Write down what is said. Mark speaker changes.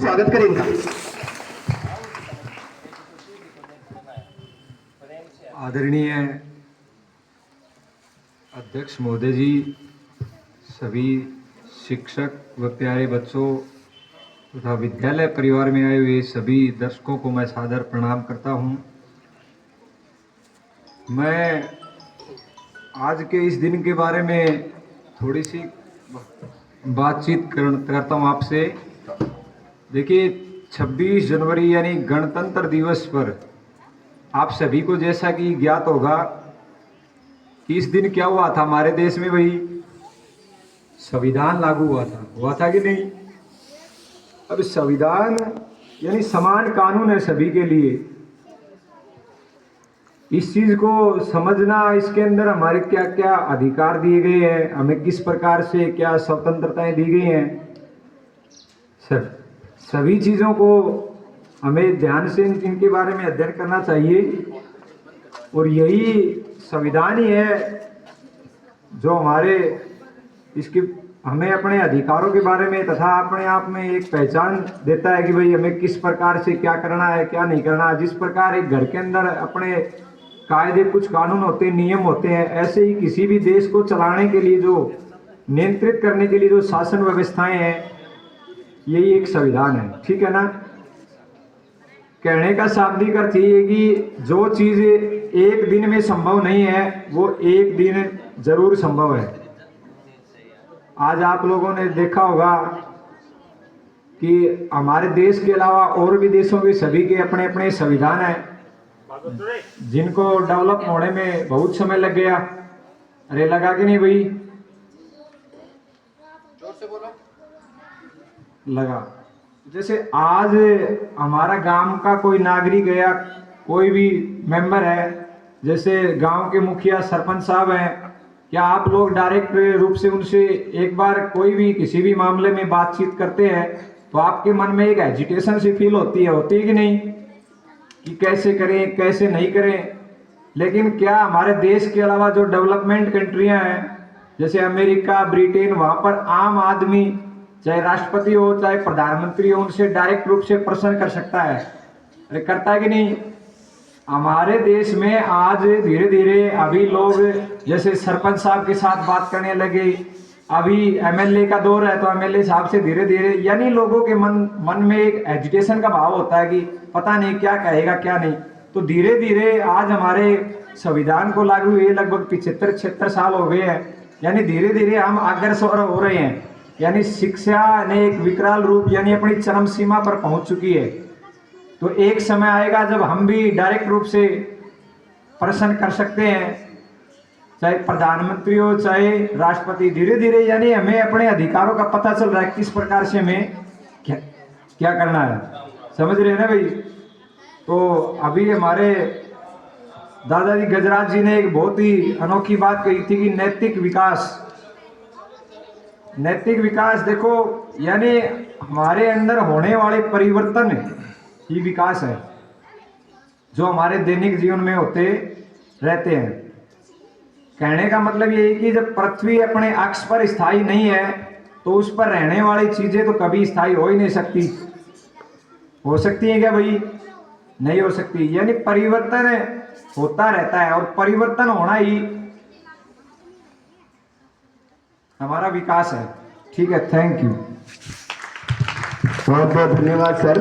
Speaker 1: स्वागत करें इनका।
Speaker 2: आदरणीय अध्यक्ष महोदय जी, सभी शिक्षक व प्यारे बच्चों तथा विद्यालय परिवार में आए हुए सभी दर्शकों को मैं सादर प्रणाम करता हूं। मैं आज के इस दिन के बारे में थोड़ी सी बातचीत करता हूं आपसे। देखिए, 26 जनवरी यानी गणतंत्र दिवस पर आप सभी को जैसा कि ज्ञात होगा कि इस दिन क्या हुआ था हमारे देश में, भाई संविधान लागू हुआ था कि नहीं। अब संविधान यानी समान कानून है सभी के लिए। इस चीज को समझना, इसके अंदर हमारे क्या क्या अधिकार दिए गए हैं, हमें किस प्रकार से क्या स्वतंत्रताएं दी गई हैं, सभी चीजों को हमें ध्यान से इनके बारे में अध्ययन करना चाहिए। और यही संविधान ही है जो हमारे इसके हमें अपने अधिकारों के बारे में तथा अपने आप में एक पहचान देता है कि भाई हमें किस प्रकार से क्या करना है, क्या नहीं करना। जिस प्रकार एक घर के अंदर अपने कायदे, कुछ कानून होते हैं, नियम होते हैं, ऐसे ही किसी भी देश को चलाने के लिए, जो नियंत्रित करने के लिए जो शासन व्यवस्थाएं हैं, यही एक संविधान है। ठीक है ना। कहने का शाब्दिक अर्थ ये है कि जो चीज एक दिन में संभव नहीं है वो एक दिन जरूर संभव है। आज आप लोगों ने देखा होगा कि हमारे देश के अलावा और भी देशों के सभी के अपने अपने संविधान हैं, जिनको डेवलप होने में बहुत समय लग गया। अरे लगा कि नहीं भाई? जोर से बोलो। लगा। जैसे आज हमारा गांव का कोई नागरिक है या कोई भी मेंबर है, जैसे गांव के मुखिया सरपंच साहब हैं, क्या आप लोग डायरेक्ट रूप से उनसे एक बार कोई भी किसी भी मामले में बातचीत करते हैं तो आपके मन में एक एजिटेशन सी फील होती है कि नहीं, कि कैसे करें कैसे नहीं करें। लेकिन क्या हमारे देश के अलावा जो डेवलपमेंट कंट्रियां हैं, जैसे अमेरिका, ब्रिटेन, वहां पर आम आदमी चाहे राष्ट्रपति हो चाहे प्रधानमंत्री हो, उनसे डायरेक्ट रूप से प्रश्न कर सकता है? अरे करता है कि नहीं? हमारे देश में आज धीरे धीरे अभी लोग जैसे सरपंच साहब के साथ बात करने लगे, अभी एमएलए का दौर है तो एमएलए साहब से धीरे धीरे, यानी लोगों के मन में एक एजिटेशन का भाव होता है कि पता नहीं क्या कहेगा क्या नहीं। तो धीरे धीरे आज हमारे संविधान को लागू हुए लगभग 75-76 साल हो गए हैं, यानी धीरे धीरे हम अग्रसर हो रहे हैं। यानी शिक्षा ने एक विकराल रूप यानी अपनी चरम सीमा पर पहुंच चुकी है। तो एक समय आएगा जब हम भी डायरेक्ट रूप से प्रश्न कर सकते हैं, चाहे प्रधानमंत्री हो चाहे राष्ट्रपति। धीरे धीरे यानी हमें अपने अधिकारों का पता चल रहा है, किस प्रकार से हमें क्या करना है। समझ रहे हैं ना भाई? तो अभी हमारे दादाजी गजराज जी ने एक बहुत ही अनोखी बात कही थी कि नैतिक विकास देखो, यानी हमारे अंदर होने वाले परिवर्तन ही विकास है, जो हमारे दैनिक जीवन में होते रहते हैं। कहने का मतलब ये है कि जब पृथ्वी अपने अक्ष पर स्थायी नहीं है तो उस पर रहने वाली चीजें तो कभी स्थायी हो ही नहीं सकती। हो सकती है क्या भाई? नहीं हो सकती। यानी परिवर्तन होता रहता है और परिवर्तन होना ही हमारा विकास है। ठीक है, थैंक यू।
Speaker 1: बहुत बहुत धन्यवाद सर।